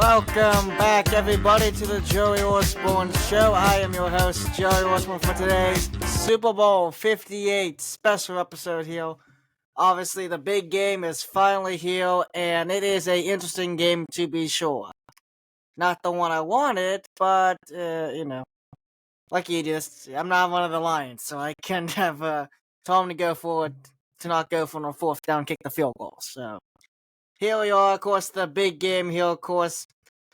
Welcome back, everybody, to the Joey Osborne Show. I am your host, Joey Osborne, for today's Super Bowl 58 special episode here. Obviously, the big game is finally here, and it is an interesting game to be sure. Not the one I wanted, but, like you just, I'm not one of the Lions, so I can't have told him to go forward, to not go for a fourth down, kick the field goal. So here we are, of course, the big game here, of course.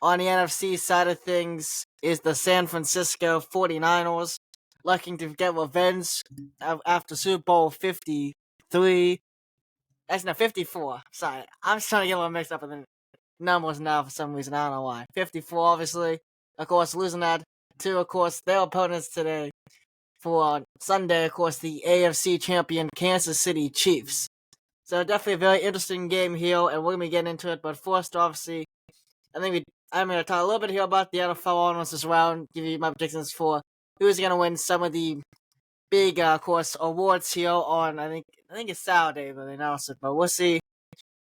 On the NFC side of things is the San Francisco 49ers looking to get revenge after Super Bowl 53. That's not 54. Sorry, I'm just trying to get a little mixed up with the numbers now for some reason. I don't know why. 54, obviously. Of course, losing that to, of course, their opponents today. For Sunday, of course, the AFC champion Kansas City Chiefs. So definitely a very interesting game here, and we're going to be getting into it. But first, obviously, I'm going to talk a little bit here about the NFL honors as well, and give you my predictions for who's going to win some of the big, of course, awards here on, I think it's Saturday that they announce it, but we'll see.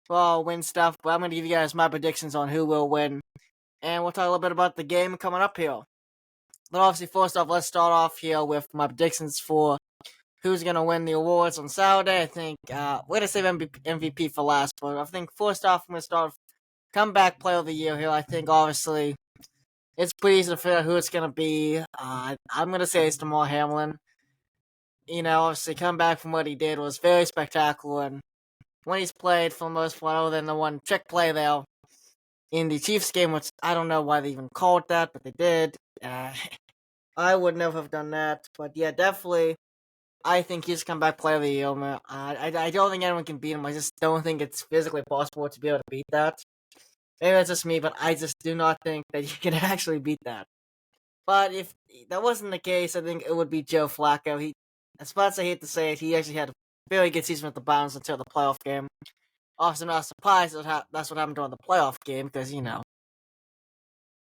We'll all win stuff, but I'm going to give you guys my predictions on who will win, and we'll talk a little bit about the game coming up here. But obviously, first off, let's start off here with my predictions for who's going to win the awards on Saturday. I think, we're going to save MVP for last, but I think first off, I'm going to start with comeback player of the year here. I think, obviously, it's pretty easy to figure out who it's going to be. I'm going to say it's Damar Hamlin. Obviously, come back from what he did was very spectacular, and when he's played, for the most part, other than the one trick play there in the Chiefs game, which I don't know why they even called that, but they did. I would never have done that, but yeah, definitely, I think he's comeback player of the year, man. I don't think anyone can beat him. I just don't think it's physically possible to be able to beat that. Maybe that's just me, but I just do not think that you can actually beat that. But if that wasn't the case, I think it would be Joe Flacco. As much as I hate to say it, he actually had a very good season with the Browns until the playoff game. Also, not surprised that's what happened during the playoff game, because, he's not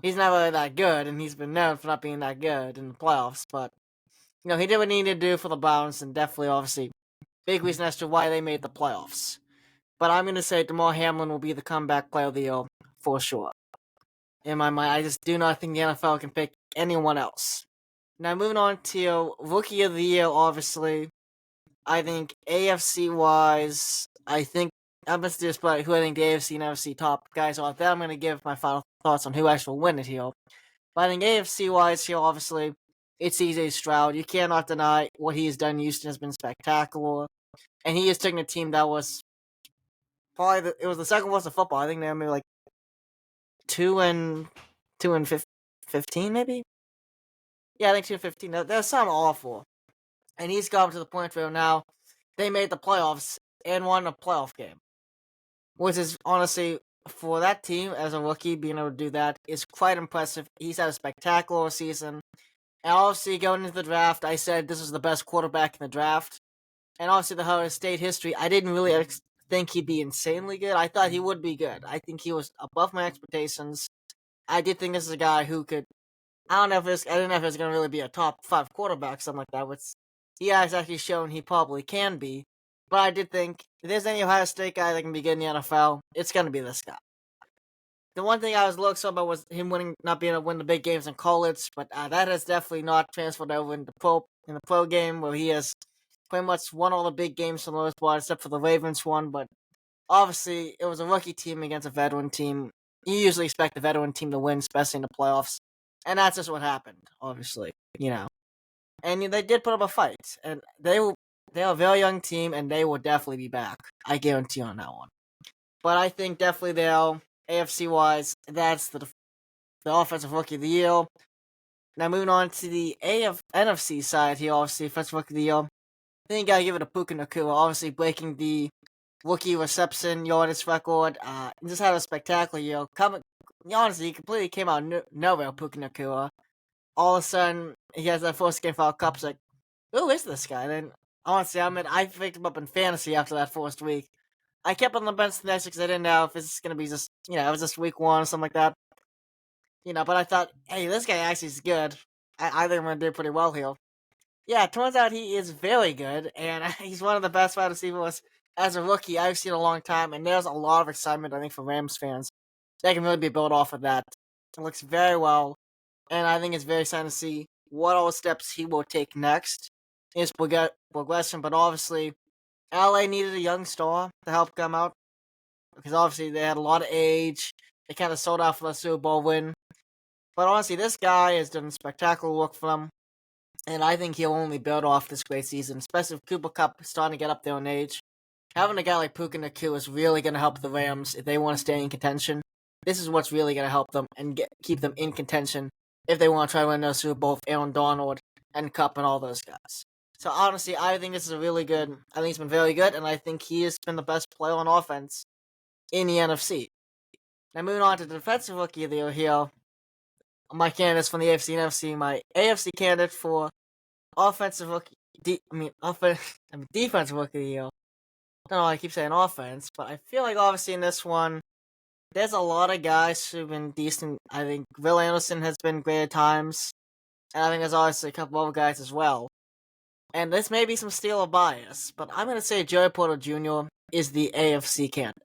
really that good, and he's been known for not being that good in the playoffs, but, he did what he needed to do for the Browns, and definitely, obviously, big reason as to why they made the playoffs. But I'm going to say Damar Hamlin will be the comeback player of the year for sure. In my mind, I just do not think the NFL can pick anyone else. Now, moving on to Rookie of the Year, obviously. I think AFC-wise, I'm going to just put who I think the AFC and NFC top guys are. Then I'm going to give my final thoughts on who actually will win it here. But I think AFC-wise here, obviously, it's CJ Stroud. You cannot deny what he has done in Houston has been spectacular. And he has taken a team that was it was the second worst of football. I think they were maybe like 2-15, maybe? Yeah, I think 2-15. There's some awful. And he's gotten to the point where now they made the playoffs and won a playoff game. Which is, honestly, for that team as a rookie, being able to do that is quite impressive. He's had a spectacular season. And obviously, going into the draft, I said this was the best quarterback in the draft. And obviously, the Ohio State history, I didn't really think he'd be insanely good. I thought he would be good. I think he was above my expectations. I did think this is a guy who could, I didn't know if it was going to really be a top 5 quarterback, something like that, which he has actually shown he probably can be. But I did think, if there's any Ohio State guy that can be good in the NFL, it's going to be this guy. The one thing I was a little excited about was him not being able to win the big games in college, but that has definitely not transferred over in the pro game, where he has pretty much won all the big games for the most part, except for the Ravens one. But obviously, it was a rookie team against a veteran team. You usually expect the veteran team to win, especially in the playoffs. And that's just what happened, obviously, And they did put up a fight. And they're a very young team, and they will definitely be back. I guarantee on that one. But I think definitely they'll, AFC-wise, that's the Offensive Rookie of the Year. Now, moving on to the NFC side here, obviously, Offensive Rookie of the Year. I think I gotta give it to Puka Nacua, obviously breaking the rookie reception yardage record. Just had a spectacular year. Honestly, he completely came out nowhere, Puka Nacua. All of a sudden, he has that first game for our Cup. It's like, who is this guy? And then, honestly, I picked him up in fantasy after that first week. I kept on the bench the next week because I didn't know if it's going to be just, it was just week 1 or something like that. But I thought, hey, this guy actually is good. I think I'm going to do pretty well here. Yeah, it turns out he is very good, and he's one of the best wide receivers as a rookie I've seen in a long time, and there's a lot of excitement, I think, for Rams fans they can really be built off of that. It looks very well, and I think it's very exciting to see what all steps he will take next in his progression. But obviously, LA needed a young star to help come out because obviously they had a lot of age. They kind of sold out for the Super Bowl win. But honestly, this guy has done spectacular work for them, and I think he'll only build off this great season, especially with Cooper Kupp starting to get up there in age. Having a guy like Puka Nacua is really going to help the Rams if they want to stay in contention. This is what's really going to help them and keep them in contention if they want to try to win the Super Bowl with Aaron Donald and Kupp and all those guys. So honestly, I think this is a really good. I think it's been very good, and I think he has been the best player on offense in the NFC. Now moving on to the defensive rookie of the year here. My candidates from the AFC and NFC. My AFC candidate for offensive rookie. Defensive rookie of the year. I don't know why I keep saying offense, but I feel like obviously in this one, there's a lot of guys who've been decent. I think Will Anderson has been great at times, and I think there's obviously a couple other guys as well. And this may be some Steeler bias, but I'm going to say Joey Porter Jr. is the AFC candidate.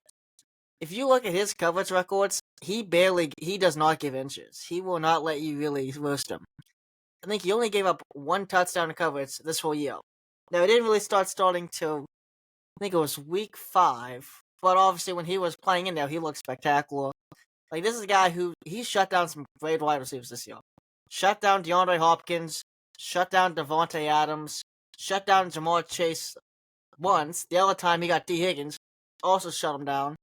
If you look at his coverage records, he does not give inches. He will not let you really roast him. I think he only gave up one touchdown to coverage this whole year. Now, it didn't really starting till, I think it was week 5, but obviously when he was playing in there, he looked spectacular. Like, this is a guy who, he shut down some great wide receivers this year. Shut down DeAndre Hopkins, shut down Devontae Adams, shut down Jamar Chase once. The other time he got D. Higgins, also shut him down.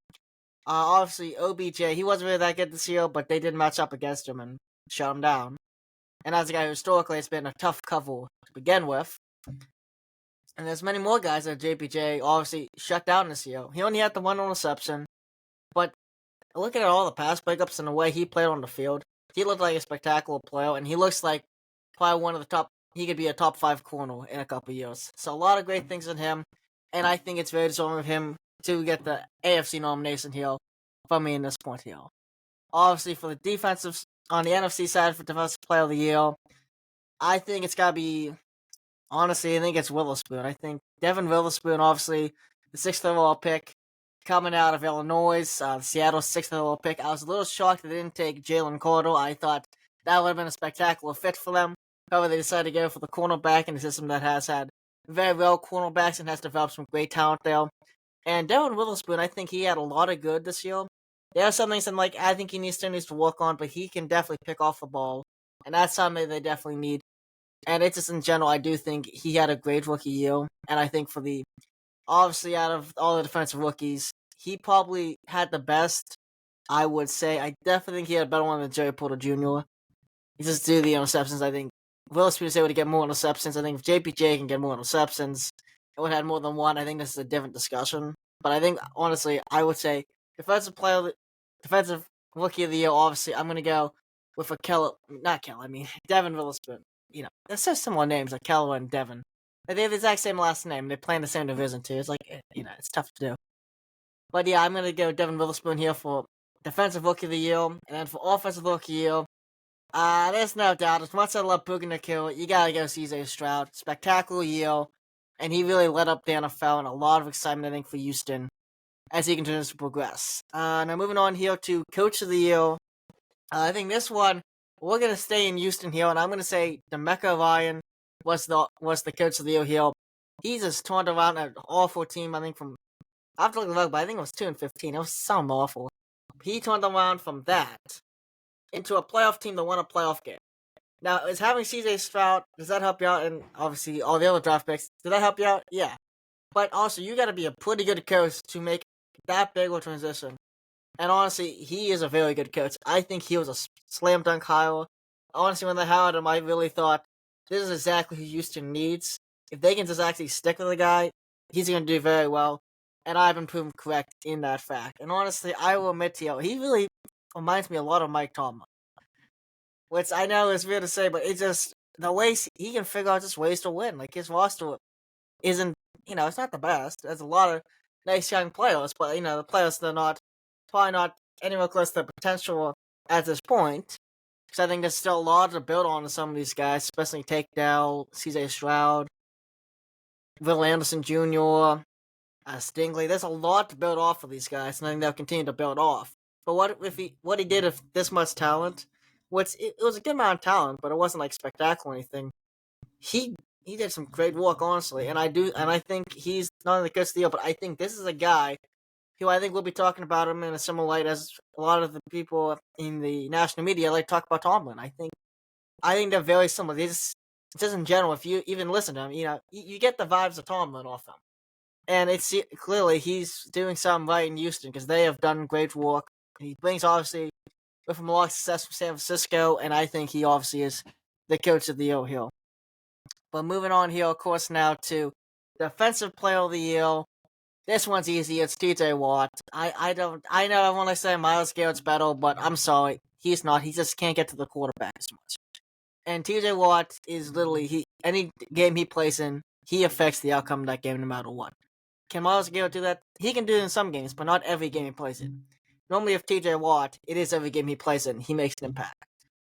Obviously, OBJ, he wasn't really that good this year, but they did match up against him and shut him down. And as a guy who historically has been a tough cover to begin with. And there's many more guys that JPJ obviously shut down this year. He only had the one interception, but looking at all the pass breakups and the way he played on the field, he looked like a spectacular player, and he looks like probably one of the top, he could be a top 5 corner in a couple years. So a lot of great things in him, and I think it's very deserving of him to get the AFC nomination here from me in this point here. Obviously, for the defensive, on the NFC side for Defensive Player of the Year, I think it's got to be, honestly, I think it's Witherspoon. I think Devin Witherspoon, obviously, the 6th overall pick, coming out of Illinois, Seattle's 6th overall pick. I was a little shocked they didn't take Jalen Carter. I thought that would have been a spectacular fit for them. However, they decided to go for the cornerback in a system that has had very well cornerbacks and has developed some great talent there. And Devin Witherspoon, I think he had a lot of good this year. There are some things that I think he still needs to work on, but he can definitely pick off the ball. And that's something they definitely need. And it's just in general, I do think he had a great rookie year. And I think obviously out of all the defensive rookies, he probably had the best, I would say. I definitely think he had a better one than Joey Porter Jr. He just due to the interceptions, I think Witherspoon is able to get more interceptions. I think if JPJ can get more interceptions, it would have had more than one. I think this is a different discussion. But I think, honestly, I would say defensive rookie of the year, obviously, I'm going to go with Devin Witherspoon. You know, they're so similar names, like Keller and Devin. They have the exact same last name. They play in the same division, too. It's like, it's tough to do. But yeah, I'm going to go Devin Witherspoon here for defensive rookie of the year. And then for offensive rookie of the year, there's no doubt. As much as I love Puka Nacua, you got to go CJ Stroud. Spectacular year. And he really led up the NFL and a lot of excitement, I think, for Houston as he continues to progress. Now moving on here to Coach of the Year. I think this one, we're going to stay in Houston here, and I'm going to say DeMeco Ryan was the Coach of the Year here. He just turned around an awful team, I think, I have to look it up, but I think it was 2-15. It was something awful. He turned around from that into a playoff team that won a playoff game. Now, is having CJ Stroud, does that help you out? And obviously, all the other draft picks, did that help you out? Yeah. But also, you got to be a pretty good coach to make that big of a transition. And honestly, he is a very good coach. I think he was a slam dunk hire. Honestly, when they hired him, I really thought this is exactly who Houston needs. If they can just actually stick with the guy, he's going to do very well. And I've been proven correct in that fact. And honestly, I will admit to you, he really reminds me a lot of Mike Tomlin. Which I know is weird to say, but it's just the way he can figure out just ways to win. Like, his roster isn't, it's not the best. There's a lot of nice young players, but, the players, they're probably not anywhere close to the potential at this point. Because I think there's still a lot to build on to some of these guys, especially Tank Dell, CJ Stroud, Will Anderson Jr., Stingley. There's a lot to build off of these guys, and I think they'll continue to build off. But what he did with this much talent, it was a good amount of talent, but it wasn't like spectacular or anything. He did some great work, honestly, and I think he's not only good steal, but I think this is a guy who I think we'll be talking about him in a similar light as a lot of the people in the national media like to talk about Tomlin. I think they're very similar. Just in general, if you even listen to him, you get the vibes of Tomlin off him. And it's clearly he's doing something right in Houston because they have done great work. He brings, obviously, with him a lot of success from San Francisco, and I think he obviously is the coach of the year here. But moving on here, of course, now to Defensive Player of the Year. This one's easy. It's TJ Watt. I know I want to say Myles Garrett's better, but I'm sorry. He's not. He just can't get to the quarterback as much. And TJ Watt is literally, any game he plays in, he affects the outcome of that game no matter what. Can Myles Garrett do that? He can do it in some games, but not every game he plays in. Normally, if TJ Watt, it is every game he plays in, he makes an impact.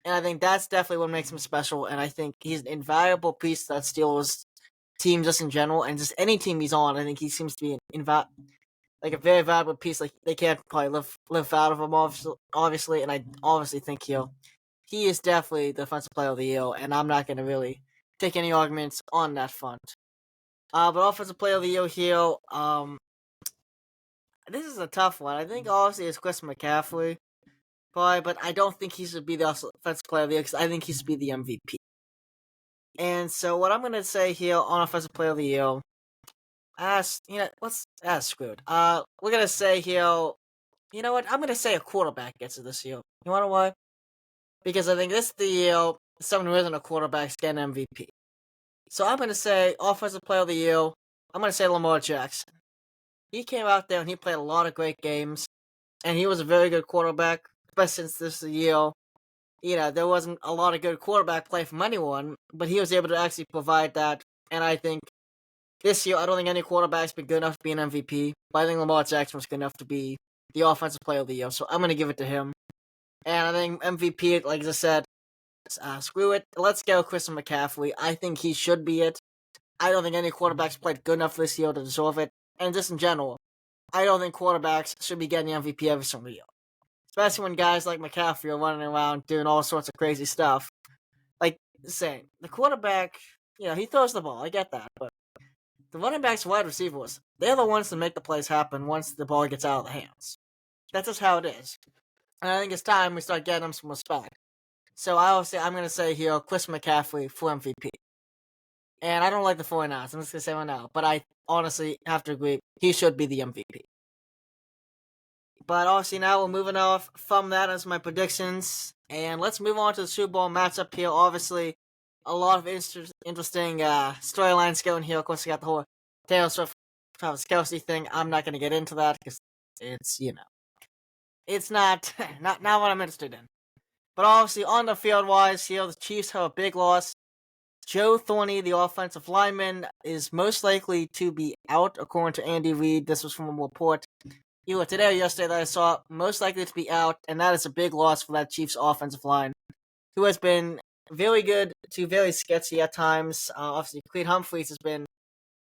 And I think that's definitely what makes him special, and I think he's an invaluable piece to that Steelers team just in general, and just any team he's on, I think he seems to be like a very valuable piece. Like, they can't probably live out of him, obviously, and I obviously think he is definitely the Defensive Player of the Year, and I'm not going to really take any arguments on that front. But Offensive Player of the Year here, this is a tough one. I think obviously it's Chris McCaffrey, probably, but I don't think he should be the Offensive Player of the Year because I think he should be the MVP. And so what I'm going to say here on Offensive Player of the Year, screwed. We're going to say here, you know what? I'm going to say a quarterback gets it this year. You want to know why? Because I think this is the year someone who isn't a quarterback's getting MVP. So I'm going to say Offensive Player of the Year, I'm going to say Lamar Jackson. He came out there and he played a lot of great games, and he was a very good quarterback, especially since this year. There wasn't a lot of good quarterback play from anyone, but he was able to actually provide that, and I think this year, I don't think any quarterback's been good enough to be an MVP, but I think Lamar Jackson was good enough to be the Offensive Player of the Year, so I'm going to give it to him. And I think MVP, like I said, screw it. Let's go Christian McCaffrey. I think he should be it. I don't think any quarterbacks played good enough this year to deserve it. And just in general, I don't think quarterbacks should be getting the MVP every single year. Especially when guys like McCaffrey are running around doing all sorts of crazy stuff. Like, saying, the quarterback, he throws the ball. I get that. But the running backs, wide receivers, they're the ones that make the plays happen once the ball gets out of the hands. That's just how it is. And I think it's time we start getting them some respect. So I'm going to say here, Chris McCaffrey for MVP. And I don't like the 49ers. I'm just going to say one now. But I honestly have to agree, he should be the MVP. But obviously now we're moving off from that as my predictions. And let's move on to the Super Bowl matchup here. Obviously, a lot of interesting storylines going here. Of course, we got the whole Taylor Swift, Travis Kelce thing. I'm not going to get into that because it's, it's not what I'm interested in. But obviously, on the field-wise here, the Chiefs have a big loss. Joe Thorney, the offensive lineman, is most likely to be out, according to Andy Reid. This was from a report either today or yesterday that I saw, most likely to be out, and that is a big loss for that Chiefs offensive line, who has been very good to very sketchy at times. Obviously, Creed Humphreys has been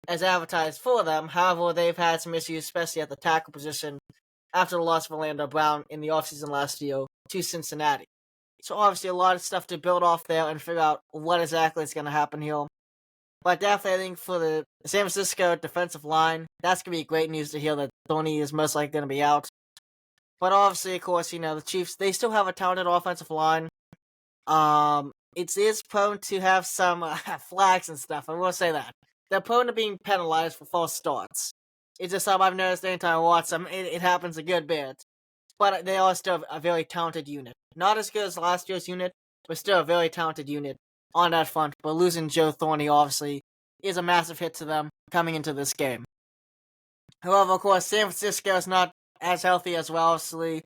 as advertised for them. However, they've had some issues, especially at the tackle position, after the loss of Orlando Brown in the offseason last year to Cincinnati. So obviously a lot of stuff to build off there and figure out what exactly is going to happen here. But definitely I think for the San Francisco defensive line, that's going to be great news to hear that Thorney is most likely going to be out. But obviously, of course, the Chiefs, they still have a talented offensive line. It is prone to have some flags and stuff, I will say that. They're prone to being penalized for false starts. It's just something I've noticed anytime I watch them, it happens a good bit. But they are still a very talented unit. Not as good as last year's unit, but still a very talented unit on that front. But losing Joe Thorney, obviously, is a massive hit to them coming into this game. However, of course, San Francisco is not as healthy as well, obviously.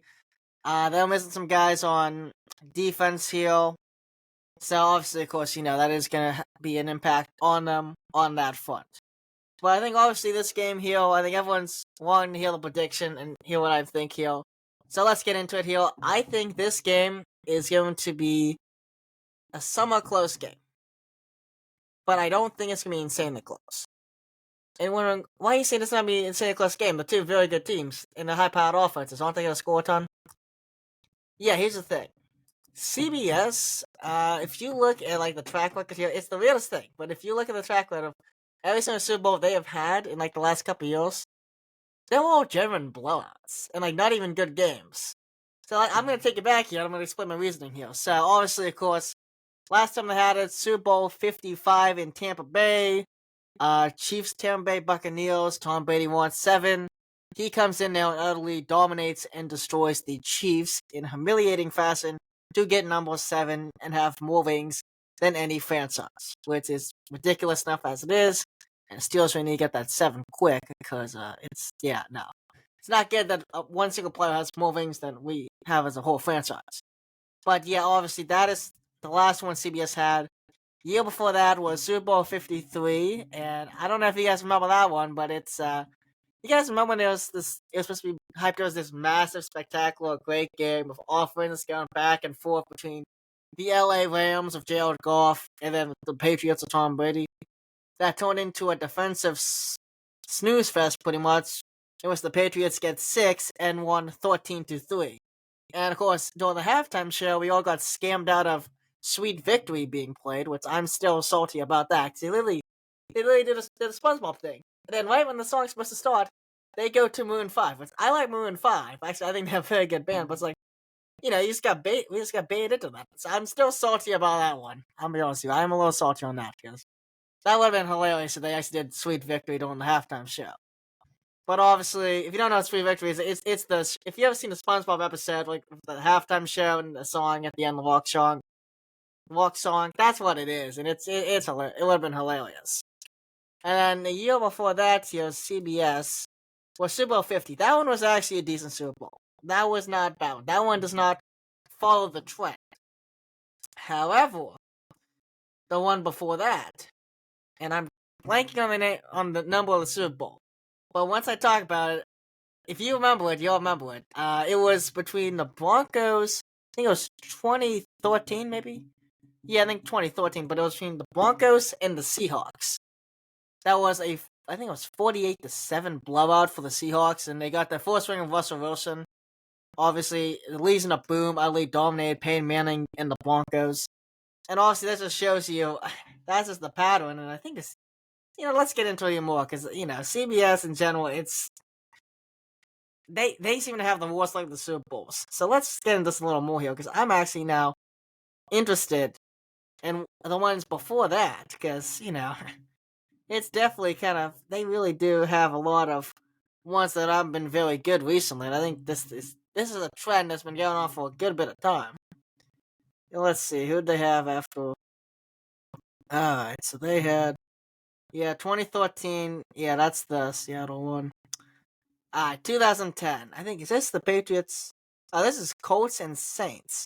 They're missing some guys on defense here. So, obviously, of course, that is going to be an impact on them on that front. But I think, obviously, this game here, I think everyone's wanting to hear the prediction and hear what I think here. So let's get into it here. I think this game is going to be a somewhat close game. But I don't think it's going to be insanely close. And wondering, why are you saying it's not going to be an insanely close game? The two very good teams and the high-powered offenses, aren't they going to score a ton? Yeah, here's the thing. CBS, if you look at like the track record here, it's the weirdest thing. But if you look at the track record of every single Super Bowl they have had in like the last couple of years, they're all genuine blowouts and like not even good games. So like, I'm gonna take it back here. I'm gonna explain my reasoning here. So obviously, of course, last time they had it, Super Bowl 55 in Tampa Bay. Chiefs, Tampa Bay Buccaneers. Tom Brady won 7. He comes in now and utterly dominates and destroys the Chiefs in humiliating fashion to get number 7 and have more rings than any franchise, which is ridiculous enough as it is. And Steelers really need to get that 7 quick because it's not good that one single player has more rings than we have as a whole franchise. But yeah, obviously that is the last one CBS had. Year before that was Super Bowl 53, and I don't know if you guys remember that one, but it's you guys remember when it was supposed to be hyped. There was this massive, spectacular, great game of offense going back and forth between the LA Rams of Jared Goff and then the Patriots of Tom Brady. That turned into a defensive snooze fest, pretty much. It was the Patriots get 6 and won 13-3. And of course, during the halftime show, we all got scammed out of Sweet Victory being played, which I'm still salty about that. They literally did a SpongeBob thing. And then right when the song's supposed to start, they go to Maroon 5, which I like Maroon 5. Actually, I think they're a very good band, but it's like, we just got baited into that. So I'm still salty about that one. I'll be honest with you, I'm a little salty on that, because that would have been hilarious if they actually did Sweet Victory during the halftime show. But obviously, if you don't know what Sweet Victory is, it's the, if you ever seen the SpongeBob episode, like the halftime show and the song at the end, the walk song, that's what it is, and it would have been hilarious. And then the year before that, CBS was Super Bowl 50. That one was actually a decent Super Bowl. That was not bad. That one does not follow the trend. However, the one before that, and I'm blanking on the number of the Super Bowl, but once I talk about it, if you remember it, you'll remember it. It was between the Broncos, I think it was 2013 maybe? Yeah, I think 2013, but it was between the Broncos and the Seahawks. That was I think it was 48-7 blowout for the Seahawks, and they got the first ring of Russell Wilson. Obviously, the Legion of Boom utterly dominated Peyton Manning and the Broncos. And obviously, that just shows you, that's just the pattern, and I think it's, let's get into it more, because, CBS in general, it's, they seem to have the worst luck of the Super Bowls. So let's get into this a little more here, because I'm actually now interested in the ones before that, because, it's definitely kind of, they really do have a lot of ones that haven't been very good recently, and I think this is a trend that's been going on for a good bit of time. Let's see, who'd they have after? Alright, so they had, 2013, that's the Seattle one. 2010, I think, is this the Patriots? Oh, this is Colts and Saints.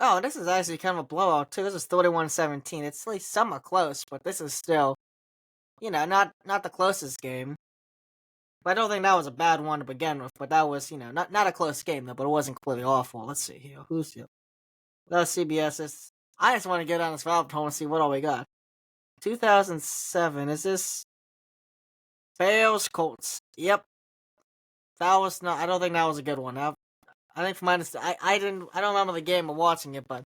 Oh, this is actually kind of a blowout, too. This is 31-17. It's at least somewhat close, but this is still, not the closest game. But I don't think that was a bad one to begin with, but that was, not a close game, though, but it wasn't completely awful. Let's see here. Who's here? That's CBS. I just want to get on this rabbit hole and see what all we got. 2007, is this Bears Colts? Yep. That was not, I don't think that was a good one. I think from my understanding, I don't remember the game or watching it, but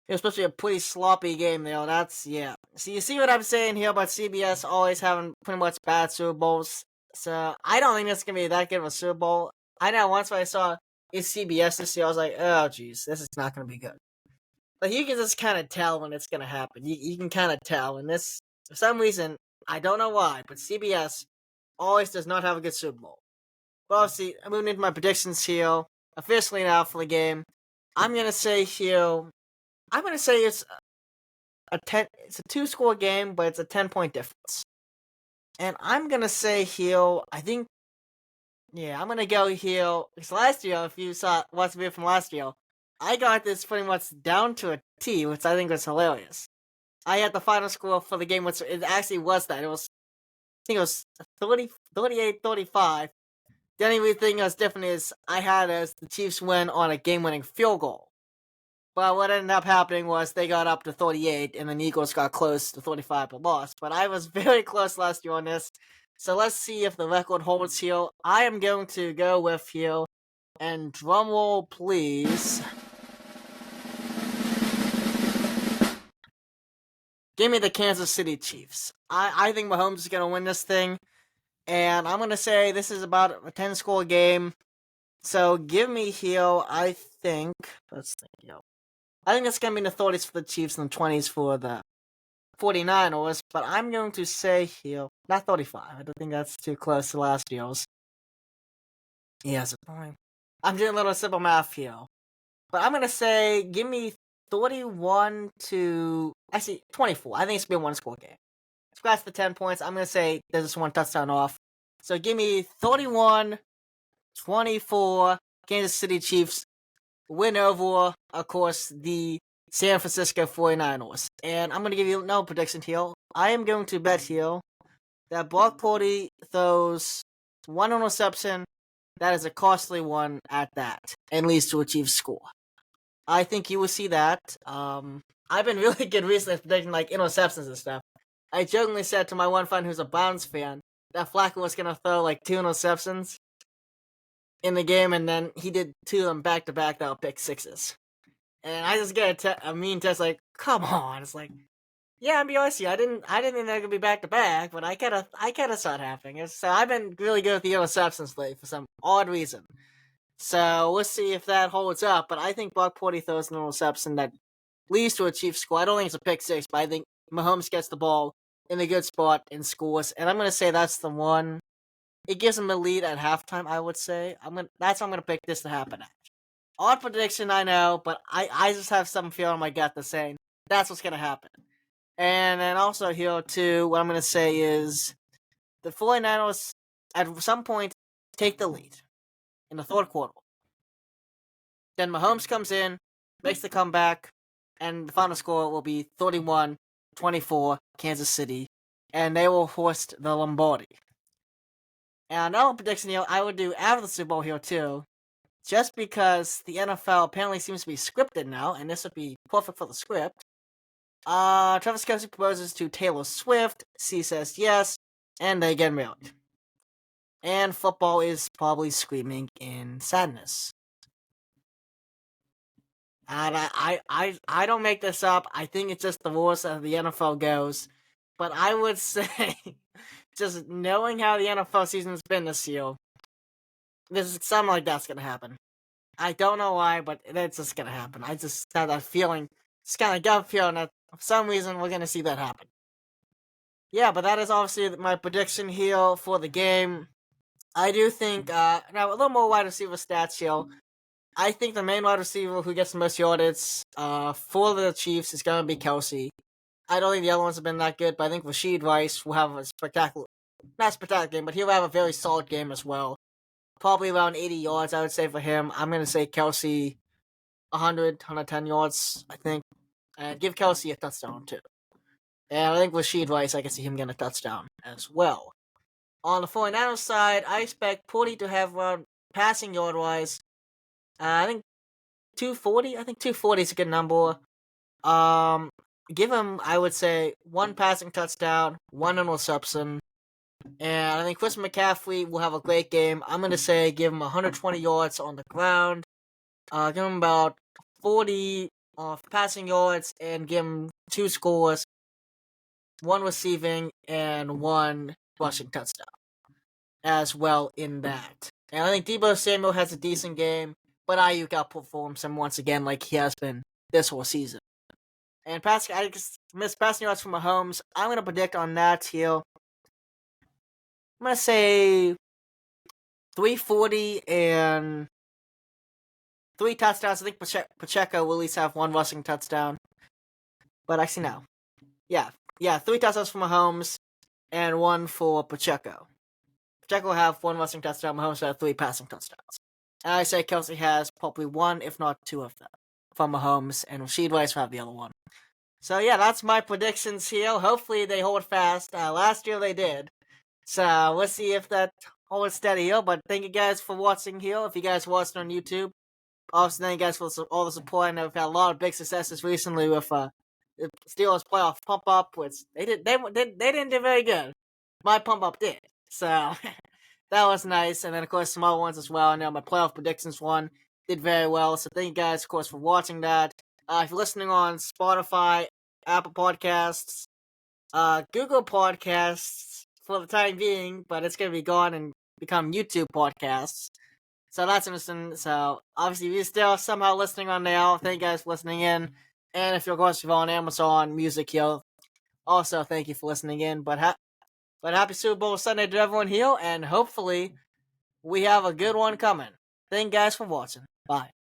it was supposed to be a pretty sloppy game there. So you see what I'm saying here about CBS always having pretty much bad Super Bowls? So I don't think this is going to be that good of a Super Bowl. I know once when I saw it's CBS this year, I was like, oh jeez, this is not going to be good. But you can just kind of tell when it's going to happen. You can kind of tell. And this, for some reason, I don't know why, but CBS always does not have a good Super Bowl. But obviously, I'm moving into my predictions here. Officially now for the game. I'm going to say here, it's a 2-score game, but it's a 10-point difference. And I'm going to say here, I think, I'm going to go here, because last year, if you watched the video from last year, I got this pretty much down to a T, which I think was hilarious. I had the final score for the game, which it actually was that. I think it was 38-35. The only thing that was different is I had as the Chiefs win on a game-winning field goal. But what ended up happening was they got up to 38, and the Eagles got close to 35 but lost. But I was very close last year on this. So let's see if the record holds here. I am going to go with here And drum roll, please. Give me the Kansas City Chiefs. I think Mahomes is going to win this thing. And I'm going to say this is about a 10-score game. So give me here, I think. Let's think, I think it's going to be in the 30s for the Chiefs and the 20s for the 49ers. But I'm going to say here, not 35. I don't think that's too close to last year's. Yes, I'm doing a little simple math here. But I'm going to say, give me 31 to... Actually, 24. I think it's going to be a one-score game. Scratch the 10 points. I'm going to say there's just one touchdown off. So give me 31-24 Kansas City Chiefs win over, of course, the San Francisco 49ers. And I'm going to give you no prediction here. I am going to bet here that Brock Purdy throws one interception. That is a costly one at that, and leads to a Chiefs score. I think you will see that. I've been really good recently at predicting like interceptions and stuff. I jokingly said to my one friend who's a Browns fan that Flacco was going to throw like 2 interceptions in the game, and then he did 2 of them back to back that were pick sixes. And I just get a mean test like, come on. It's like, yeah, I'm be honest with you, I didn't think they were gonna be back to back, but I kinda saw it happening. So I've been really good with the interceptions lately for some odd reason. So we'll see if that holds up. But I think Brock Purdy throws an interception that leads to a Chiefs score. I don't think it's a pick six, but I think Mahomes gets the ball in a good spot and scores. And I'm gonna say that's the one. It gives him a lead at halftime, I would say. That's what I'm gonna pick this to happen at. Odd prediction, I know, but I just have some feeling in my gut that's saying that's what's gonna happen. And then also here, too, what I'm going to say is the 49ers, at some point, take the lead in the third quarter. Then Mahomes comes in, makes the comeback, and the final score will be 31-24 Kansas City, and they will host the Lombardi. And another prediction here, I would do after the Super Bowl here, too, just because the NFL apparently seems to be scripted now, and this would be perfect for the script. Travis Kelce proposes to Taylor Swift. She says yes, and they get married. And football is probably screaming in sadness. And I don't make this up. I think it's just the rules that the NFL goes. But I would say, just knowing how the NFL season's been this year, this is something like that's gonna happen. I don't know why, but it's just gonna happen. I just have that feeling. It's kind of gut feeling that for some reason we're gonna see that happen. Yeah, but that is obviously my prediction here for the game. I do think, now a little more wide receiver stats here. I think the main wide receiver who gets the most yardage for the Chiefs is going to be Kelce. I don't think the other ones have been that good, but I think Rashid Rice will have a not spectacular game, but he'll have a very solid game as well. Probably around 80 yards, I would say, for him. I'm going to say Kelce 110 yards, I think. And give Kelce a touchdown, too. And I think Rashid Rice, I can see him getting a touchdown as well. On the 49ers side, I expect Purdy to have around passing yard-wise, I think 240. I think 240 is a good number. Give him, I would say, 1 passing touchdown, 1 interception. And I think Chris McCaffrey will have a great game. I'm going to say give him 120 yards on the ground. Give him about 40 passing yards and give him 2 scores, 1 receiving and 1 rushing touchdown as well in that. And I think Deebo Samuel has a decent game, but Ayuk outperforms him once again like he has been this whole season. And I just missed passing yards from Mahomes. I'm going to predict on that here. I'm going to say 340 and 3 touchdowns. I think Pacheco will at least have 1 rushing touchdown. But actually, no. Yeah, 3 touchdowns for Mahomes and 1 for Pacheco. Pacheco will have 1 rushing touchdown. Mahomes will have 3 passing touchdowns. And I say Kelce has probably 1, if not 2 of them from Mahomes, and Rashid Rice will have the other 1. So yeah, that's my predictions here. Hopefully they hold fast. Last year they did. So we'll see if that holds steady here. But thank you guys for watching here. If you guys watched on YouTube, obviously thank you guys for all the support. I know we've had a lot of big successes recently with the Steelers playoff pump up, which they didn't do very good. My pump up did. So that was nice. And then, of course, some other ones as well. I know my playoff predictions one did very well. So thank you guys, of course, for watching that. If you're listening on Spotify, Apple Podcasts, Google Podcasts for the time being, but it's going to be gone and become YouTube Podcasts. So that's interesting. So obviously, if you're still somehow listening on now, thank you guys for listening in. And if you're, of course, on Amazon Music here, also thank you for listening in. But happy Super Bowl Sunday to everyone here, and hopefully we have a good one coming. Thank you guys for watching. Bye.